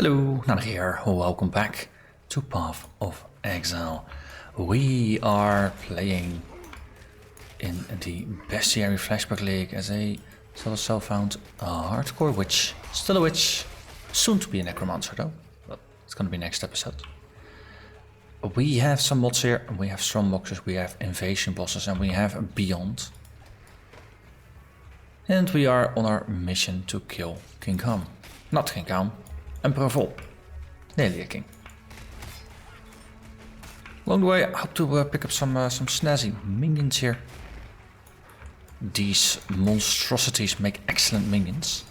Hello, Narnach here. Welcome back to Path of Exile. We are playing in the Bestiary Flashback League as a sort of self-found hardcore witch. Still a witch, soon to be a necromancer though, but it's gonna be next episode. We have some mods here, we have strong boxes, we have invasion bosses, and we have beyond. And we are on our mission to kill King Khan. Not King Khan, Emperor Vol. Nearly a king. Along the way I hope to pick up some snazzy minions here. These monstrosities make excellent minions.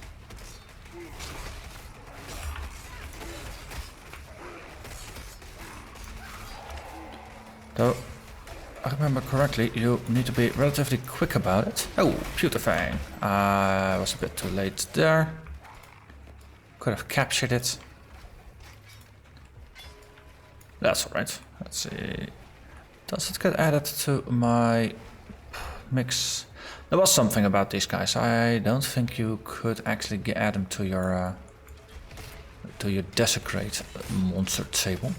Though, I remember correctly, you need to be relatively quick about it. Oh, putrefying. I was a bit too late there. Could have captured it. That's alright. Let's see. Does it get added to my mix? There was something about these guys. I don't think you could actually add them to your desecrate monster table.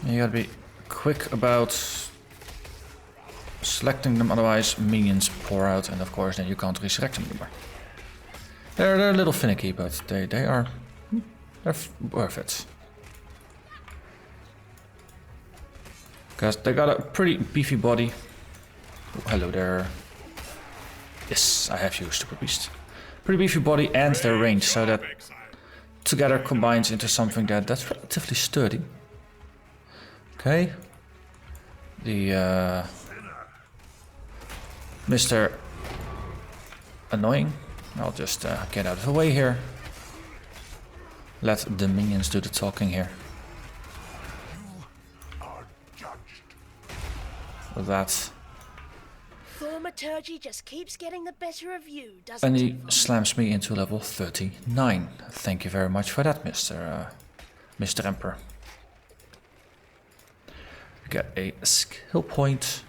You gotta be quick about selecting them, otherwise minions pour out, and of course then you can't resurrect them anymore. They're a little finicky, but they're worth it. Because they got a pretty beefy body. Oh, hello there. Yes, I have you, stupid beast. Pretty beefy body and their range, so that together combines into something that's relatively sturdy. Okay. The Mr. Annoying. I'll just get out of the way here. Let the minions do the talking here. With that. Thaumaturgy just keeps getting the better of you, doesn't And it? he slams me into level 39. Thank you very much for that, Mr. Emperor. We get a skill point.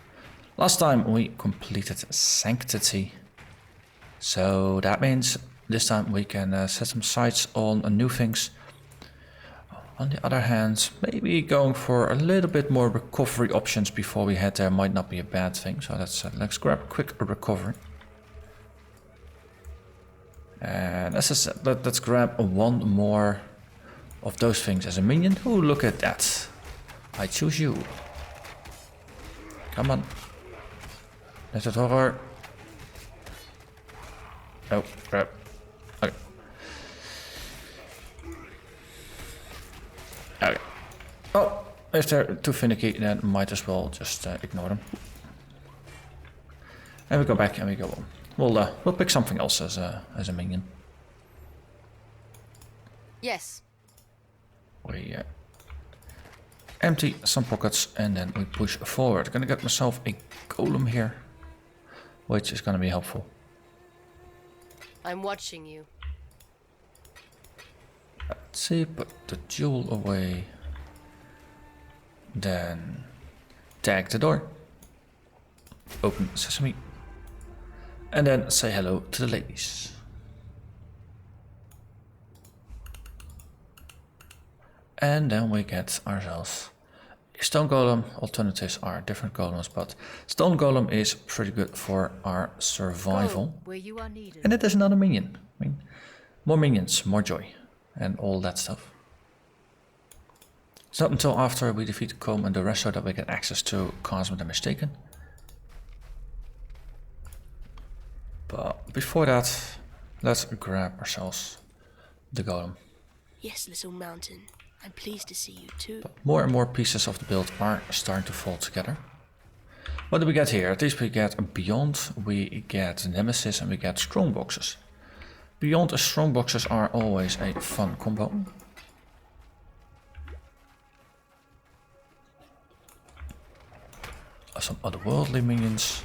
Last time we completed Sanctity. So that means this time we can set some sights on new things. On the other hand, maybe going for a little bit more recovery options before we head there might not be a bad thing. So let's grab a quick recovery. And as I said, let's grab one more of those things as a minion. Oh, look at that. I choose you. Come on. Is it horror? Oh, crap. Okay. Okay. Oh, if they're too finicky, then might as well just ignore them. And we go back and we go on. We'll pick something else as a minion. Yes. We empty some pockets and then we push forward. Gonna get myself a golem here, which is gonna be helpful. I'm watching you. Let's see, put the jewel away. Then tag the door. Open sesame. And then say hello to the ladies. And then we get ourselves a stone golem. Alternatives are different golems, but stone golem is pretty good for our survival. Go where you are needed. And it is another minion. I mean, more minions, more joy, and all that stuff. It's not until after we defeat Comb and the rest that we get access to Cast When I'm Mistaken. But before that, let's grab ourselves the golem. Yes, little mountain. I'm pleased to see you too. But more and more pieces of the build are starting to fall together. What do we get here? At least we get Beyond, we get Nemesis, and we get Strong Boxes. Beyond and Strong Boxes are always a fun combo. Some otherworldly minions.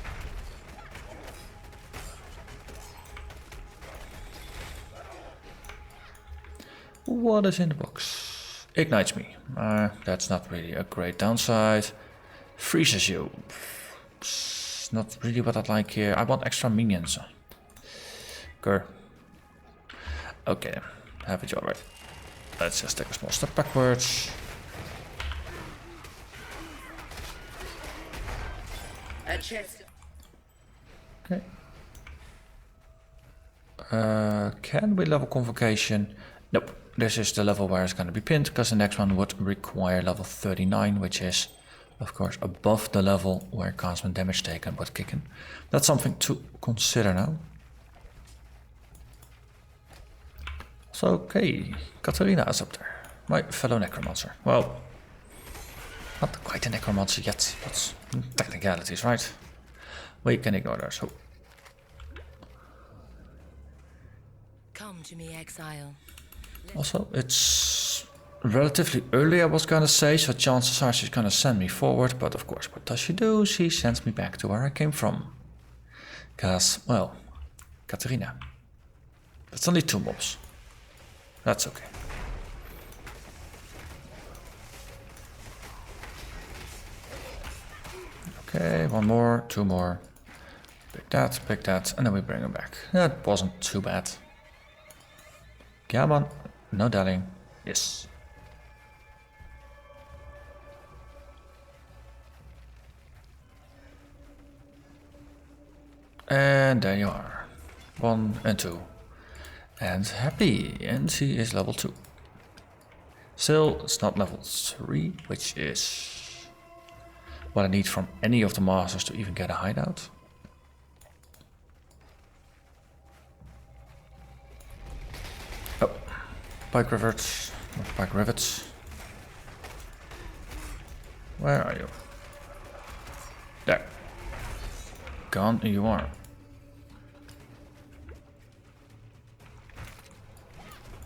What is in the box? Ignites me. That's not really a great downside. Freezes you. It's not really what I'd like here. I want extra minions. Grr. Okay, have it your way. Let's just take a small step backwards. Okay. Can we level Convocation? Nope. This is the level where it's going to be pinned, because the next one would require level 39, which is, of course, above the level where Casman damage taken would kick in. That's something to consider now. So, okay, Katarina is up there. My fellow Necromancer. Well, not quite a Necromancer yet, but technicalities, right? We can ignore those. Oh. Come to me, Exile. Also, it's relatively early, I was gonna say, so chances are she's gonna send me forward, but of course, what does she do? She sends me back to where I came from. Cause, well, Katarina. That's only 2 mobs. That's okay. Okay, 1 more, 2 more. Pick that, and then we bring him back. That wasn't too bad. Come on, no dallying. Yes. And there you are. 1 and 2. And happy, and she is level 2. Still, it's not level 3, which is what I need from any of the masters to even get a hideout. Oh, pike rivets, pike rivets. Where are you? There. Gone you are.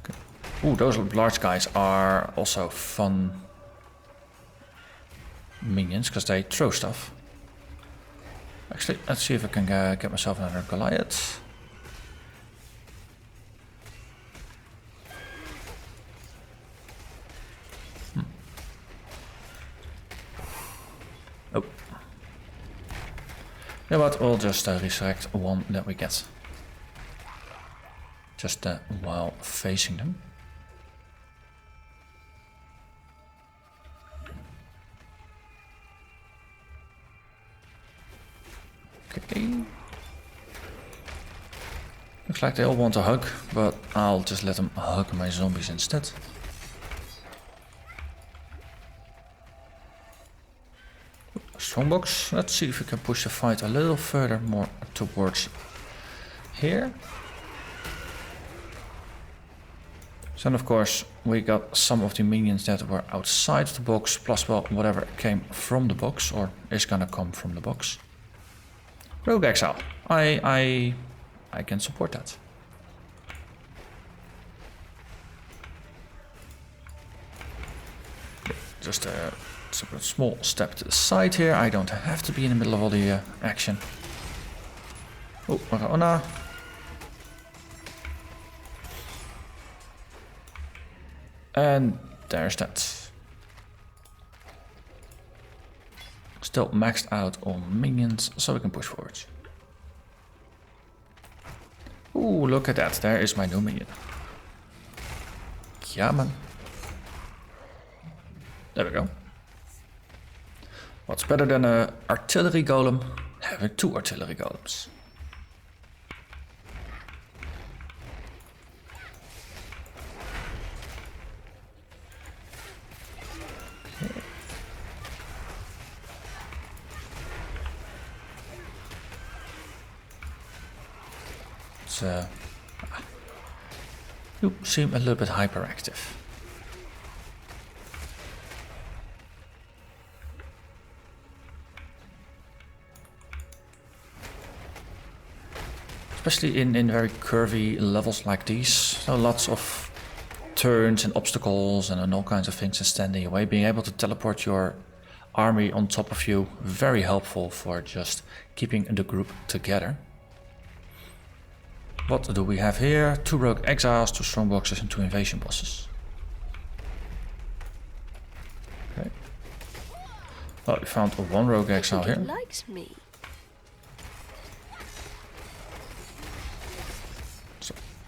Okay. Ooh, those large guys are also fun minions, because they throw stuff. Actually, let's see if I can get myself another Goliath. Oh. You know what, we'll just resurrect 1 that we get. Just while facing them. Okay. Looks like they all want a hug, but I'll just let them hug my zombies instead. Strongbox. Let's see if we can push the fight a little further more towards here. So then of course we got some of the minions that were outside the box, plus well whatever came from the box or is gonna come from the box. Rogue Exile. I can support that. Just a small step to the side here. I don't have to be in the middle of all the action. Oh, Ona. And there's that. Still maxed out on minions, so we can push forwards. Ooh, look at that. There is my new minion. Yeah, man. There we go. What's better than an artillery golem? Having 2 artillery golems. Okay. It's, you seem a little bit hyperactive. Especially in very curvy levels like these. So lots of turns and obstacles and all kinds of things that stand in your way. Being able to teleport your army on top of you, very helpful for just keeping the group together. What do we have here? 2 rogue exiles, 2 strongboxes and 2 invasion bosses. Okay. Well, we found 1 rogue exile here. It likes me.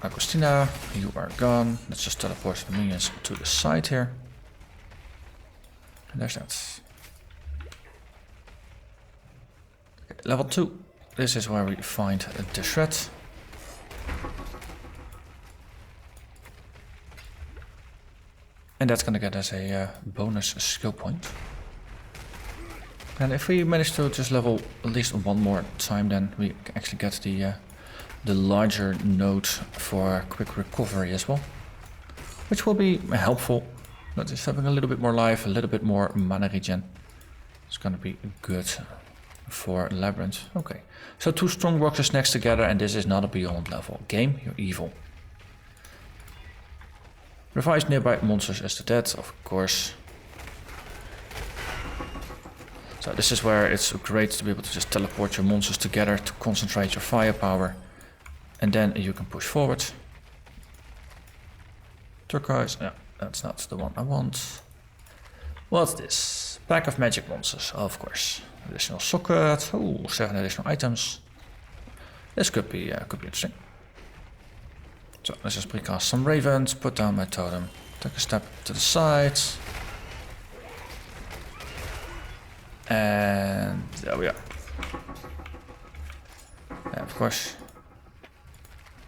Agostina, you are gone. Let's just teleport the minions to the side here. And there's that. Okay, level 2. This is where we find the shred. And that's gonna get us a bonus skill point. And if we manage to just level at least one more time, then we actually get the larger node for quick recovery as well, which will be helpful. Not just having a little bit more life, a little bit more mana regen. It's gonna be good for Labyrinth. Okay, so 2 strong boxes next together, and this is not a beyond level. Game, you're evil. Revives nearby monsters as the dead, of course. So this is where it's great to be able to just teleport your monsters together to concentrate your firepower. And then you can push forward. Turquoise, yeah, that's not the one I want. What's this? Pack of magic monsters, of course. Additional socket, oh, 7 additional items. This could be interesting. So let's just precast some ravens, put down my totem, take a step to the side. And there we are. And of course,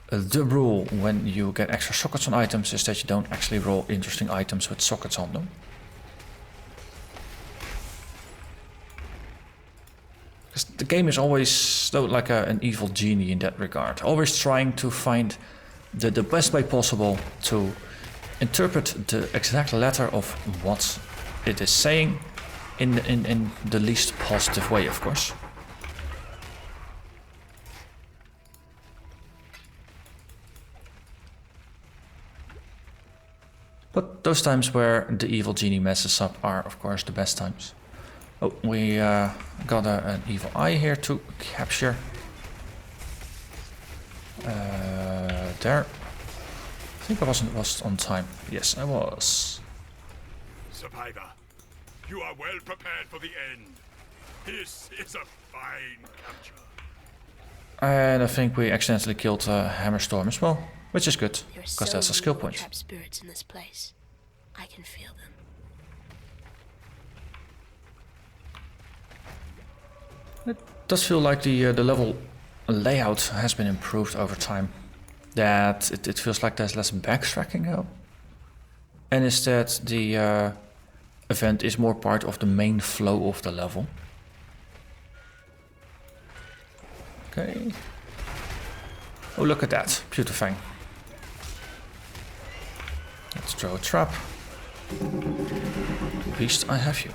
the rule when you get extra sockets on items is that you don't actually roll interesting items with sockets on them. Because the game is always like an evil genie in that regard, always trying to find the best way possible to interpret the exact letter of what it is saying in the least positive way, of course. But those times where the evil genie messes up are, of course, the best times. Oh, we got an evil eye here to capture. There. I think I was on time. Yes, I was. Survivor, you are well prepared for the end. This is a fine capture. And I think we accidentally killed Hammerstorm as well, which is good, There are because so that's a many skill more point. trapped spirits in this place. I can feel them. It does feel like the level layout has been improved over time. That it feels like there's less backtracking now. And instead the event is more part of the main flow of the level. Okay. Oh, look at that. Beautifying. Let's throw a trap. Beast, I have you.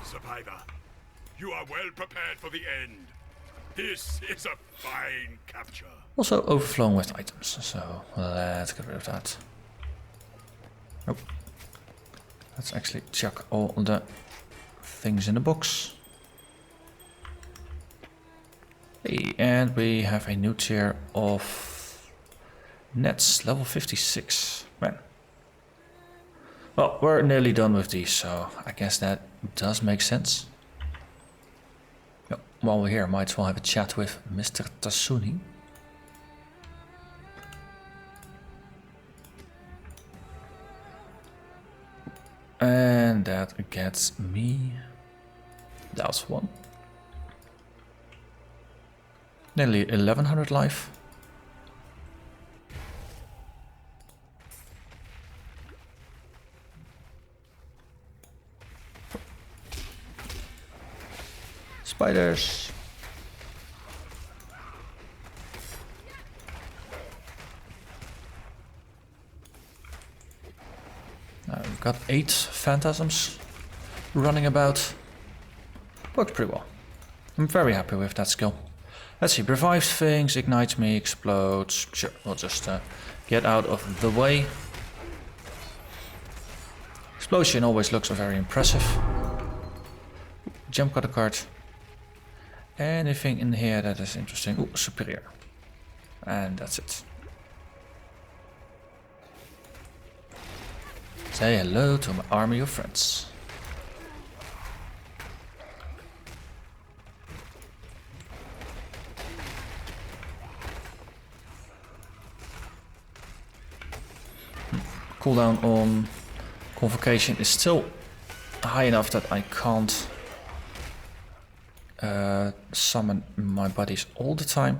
Survivor, you are well prepared for the end. This is a fine capture. Also overflowing with items, so let's get rid of that. Nope. Let's actually check all the things in the box. Hey, and we have a new tier of nets, level 56. Man. Well, we're nearly done with these, so I guess that does make sense. Yep. While we're here, might as well have a chat with Mr. Tasuni. And that gets me. That's one. Nearly 1100 life. Spiders. Now we've got 8 phantasms running about. Works pretty well. I'm very happy with that skill. Let's see, revives things, ignites me, explodes. Sure, we'll just get out of the way. Explosion always looks very impressive. Jump got a card. Anything in here that is interesting? Ooh, superior. And that's it. Say hello to my army of friends. cooldown on Convocation is still high enough that I can't summon my buddies all the time.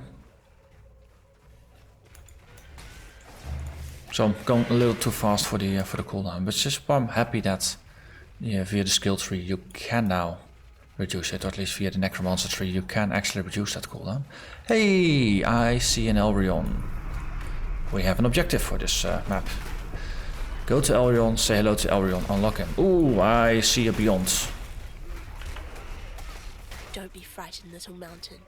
So I'm going a little too fast for the cooldown, but just I'm happy that via the skill tree you can now reduce it, or at least via the Necromancer tree you can actually reduce that cooldown. Hey, I see an Elrion. We have an objective for this map. Go to Elrion, say hello to Elrion, unlock him. Ooh, I see a Beyond. Don't be frightened, little mountain.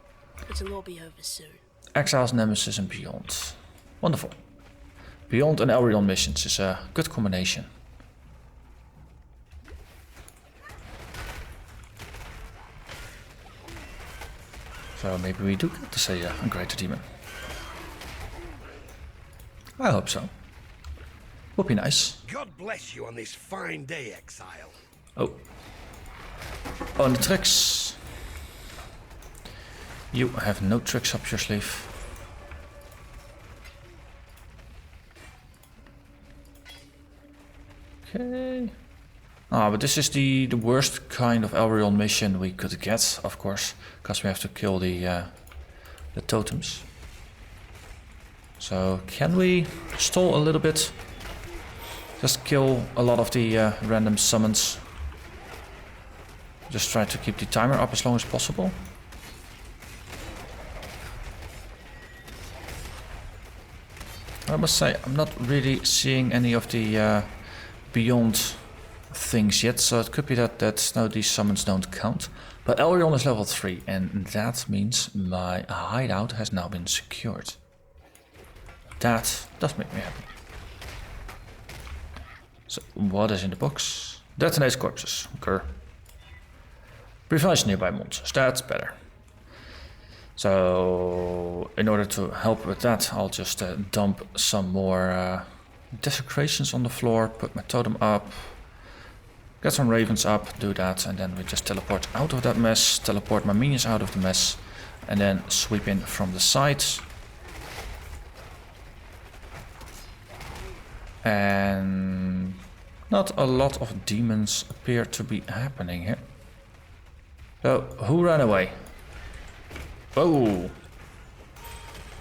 It'll all be over soon. Exile's Nemesis and Beyond. Wonderful. Beyond and Elrion missions is a good combination. So maybe we do get to say a greater demon. I hope so. Would be nice. God bless you on this fine day, Exile. Oh. On the tricks. You have no tricks up your sleeve. Okay. Ah, but this is the worst kind of Elrion mission we could get, of course, because we have to kill the totems. So can we stall a little bit? Just kill a lot of the random summons. Just try to keep the timer up as long as possible. I must say I'm not really seeing any of the Beyond things yet, so it could be that no, these summons don't count. But Elrion is level 3 and that means my hideout has now been secured. That does make me happy. So what is in the box? Detonates corpses. Grr. Prevents nearby monsters. That's better. So in order to help with that, I'll just dump some more desecrations on the floor, put my totem up, get some ravens up, do that, and then we just teleport out of that mess, teleport my minions out of the mess, and then sweep in from the sides. And not a lot of demons appear to be happening here. So, who ran away? Oh!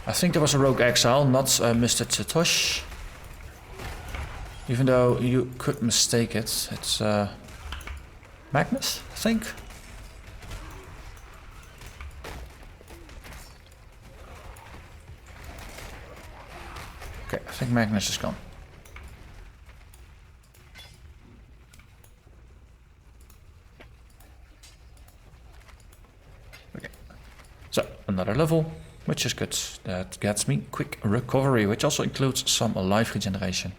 I think there was a rogue exile, not Mr. Tsatosh. Even though you could mistake it. It's Magnus, I think. Okay, I think Magnus is gone. So, another level, which is good. That gets me quick recovery, which also includes some life regeneration.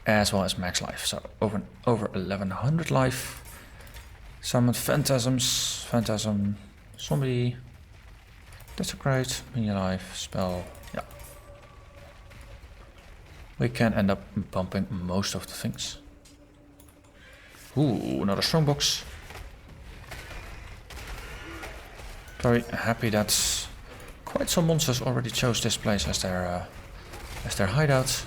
As well as max life, so over 1100 life. Summon Phantasms, Phantasm, Zombie, Desecrate, Minion life, Spell, yeah. We can end up bumping most of the things. Ooh, another strongbox. Very happy that quite some monsters already chose this place as their hideout.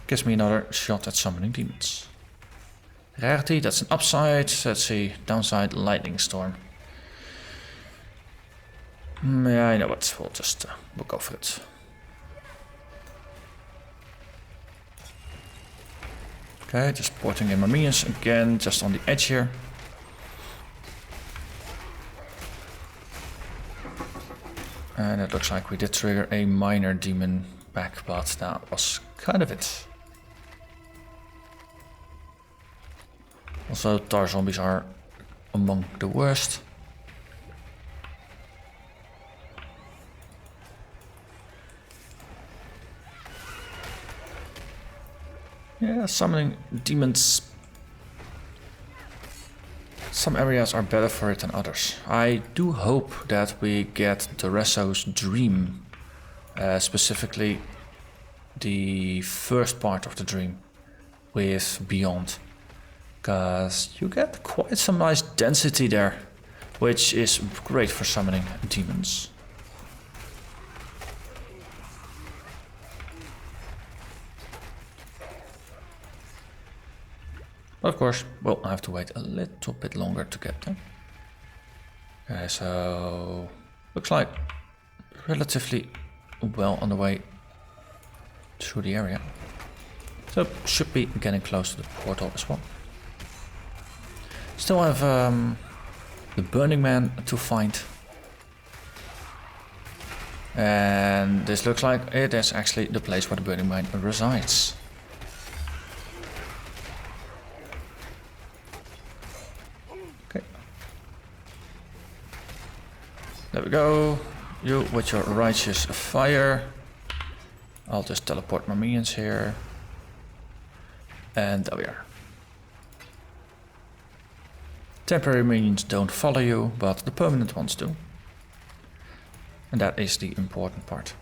Gives me another shot at summoning demons. Rarity, that's an upside. Let's see, downside, lightning storm. Yeah, I know what. We'll go for it. Okay, just porting in my minions again, just on the edge here. And it looks like we did trigger a minor demon back, but that was kind of it. Also, tar zombies are among the worst. Yeah, summoning demons. Some areas are better for it than others. I do hope that we get Doresso's Dream, specifically the first part of the dream with Beyond, because you get quite some nice density there, which is great for summoning demons. Of course, we'll have to wait a little bit longer to get there. Okay, so looks like relatively well on the way through the area. So should be getting close to the portal as well. Still have the Burning Man to find. And this looks like it is actually the place where the Burning Man resides. Okay. There we go. You with your righteous fire. I'll just teleport my minions here. And there we are. Temporary minions don't follow you, but the permanent ones do. And that is the important part.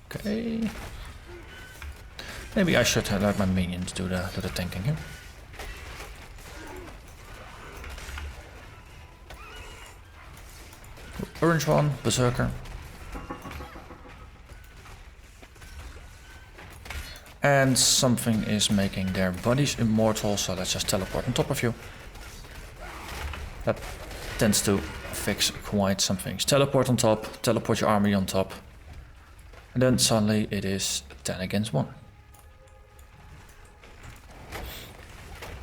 Okay. Maybe I should let my minions do the tanking here. Orange one, Berserker. And something is making their bodies immortal, so let's just teleport on top of you. That tends to fix quite some things. Teleport on top, teleport your army on top. And then suddenly it is 10 against 1.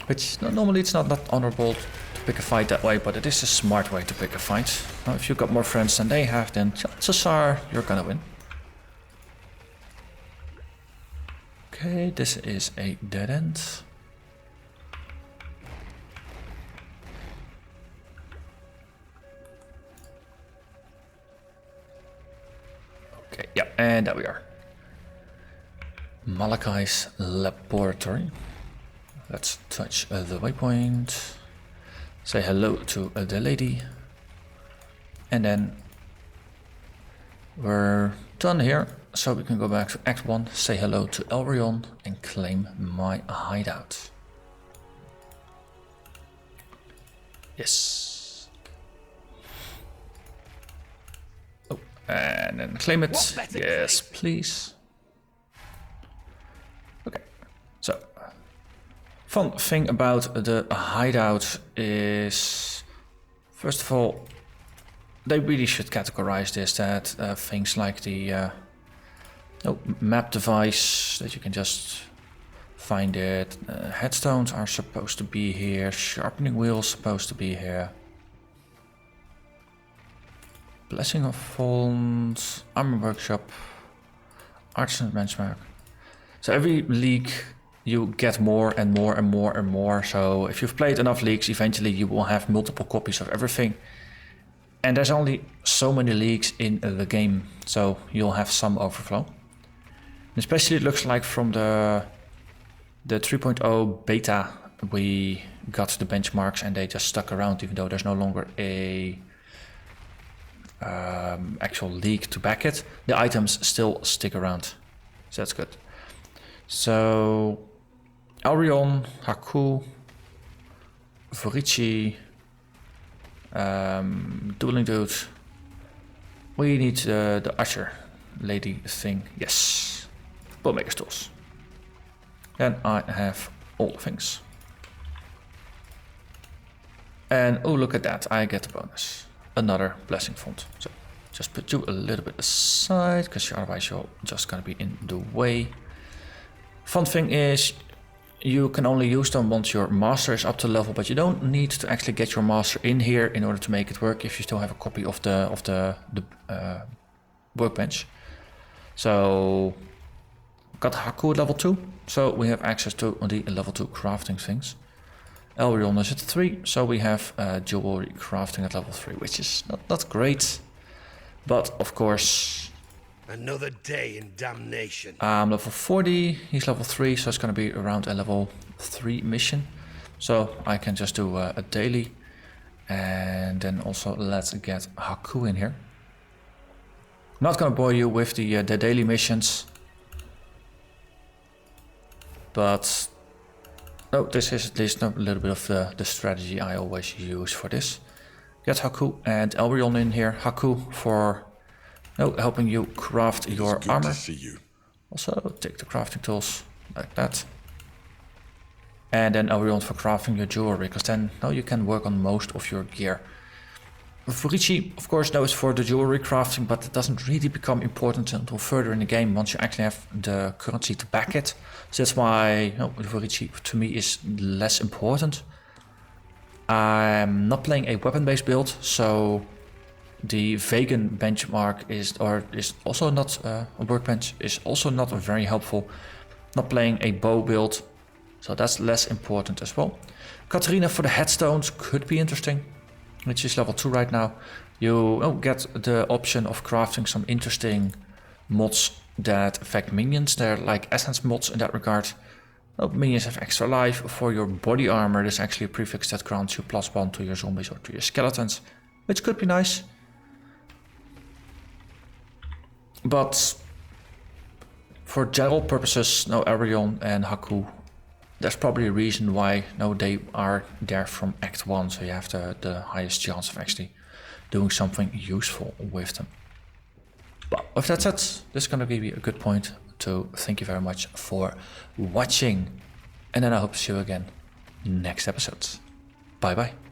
Which normally it's not that honorable to pick a fight that way, but it is a smart way to pick a fight. Now, if you've got more friends than they have, then chances are you're gonna win. Okay, this is a dead end. Okay, yeah, and there we are. Malachi's laboratory. Let's touch the waypoint. Say hello to the lady. And then we're done here. So we can go back to Act 1, say hello to Elrion and claim my hideout. Yes. Oh, and then claim it. Yes, please. Okay, so fun thing about the hideout is, first of all, they really should categorize this, that things like the map device, that you can just find it. Headstones are supposed to be here. Sharpening wheels supposed to be here. Blessing of Falls, Armor Workshop, Artisan Benchmark. So every league you get more and more and more and more. So if you've played enough leagues, eventually you will have multiple copies of everything. And there's only so many leagues in the game, so you'll have some overflow. Especially it looks like from the 3.0 beta we got the benchmarks and they just stuck around, even though there's no longer a actual league to back it. The items still stick around, so that's good. So Elrion, Haku, Vorici, Dueling Dude. We need the Usher lady thing. Yes. Bowmaker's tools. And I have all the things. And oh, look at that, I get a bonus. Another blessing font. So just put you a little bit aside, because otherwise you're just gonna be in the way. Fun thing is, you can only use them once your master is up to level, but you don't need to actually get your master in here in order to make it work if you still have a copy of the workbench. So got Haku at level 2, so we have access to the level 2 crafting things. Elrion is at 3, so we have jewelry crafting at level 3, which is not great, but of course. Another day in damnation. I'm level 40, he's level 3, so it's going to be around a level 3 mission. So I can just do a daily, and then also let's get Haku in here. I'm not going to bore you with the daily missions, but no, this is at least a little bit of the strategy I always use for this. Get Haku and Elbrion in here. Haku for helping you craft your Good armor. to see you. Also take the crafting tools like that. And then Elbrion for crafting your jewelry, because then now you can work on most of your gear. Furichi, of course, knows for the jewelry crafting, but it doesn't really become important until further in the game once you actually have the currency to back it. So that's why Furichi to me is less important. I'm not playing a weapon-based build, so the vegan benchmark is also not a workbench, is also not very helpful. Not playing a bow build, so that's less important as well. Katarina for the headstones could be interesting, which is level 2 right now. You get the option of crafting some interesting mods that affect minions. They're like essence mods in that regard. Minions have extra life. For your body armor, there's actually a prefix that grants you +1 to your zombies or to your skeletons, which could be nice. But for general purposes, Elbrion and Haku, there's probably a reason why they are there from Act 1, so you have the highest chance of actually doing something useful with them. But with that said, this is going to give you a good point to thank you very much for watching. And then I hope to see you again next episode. Bye bye.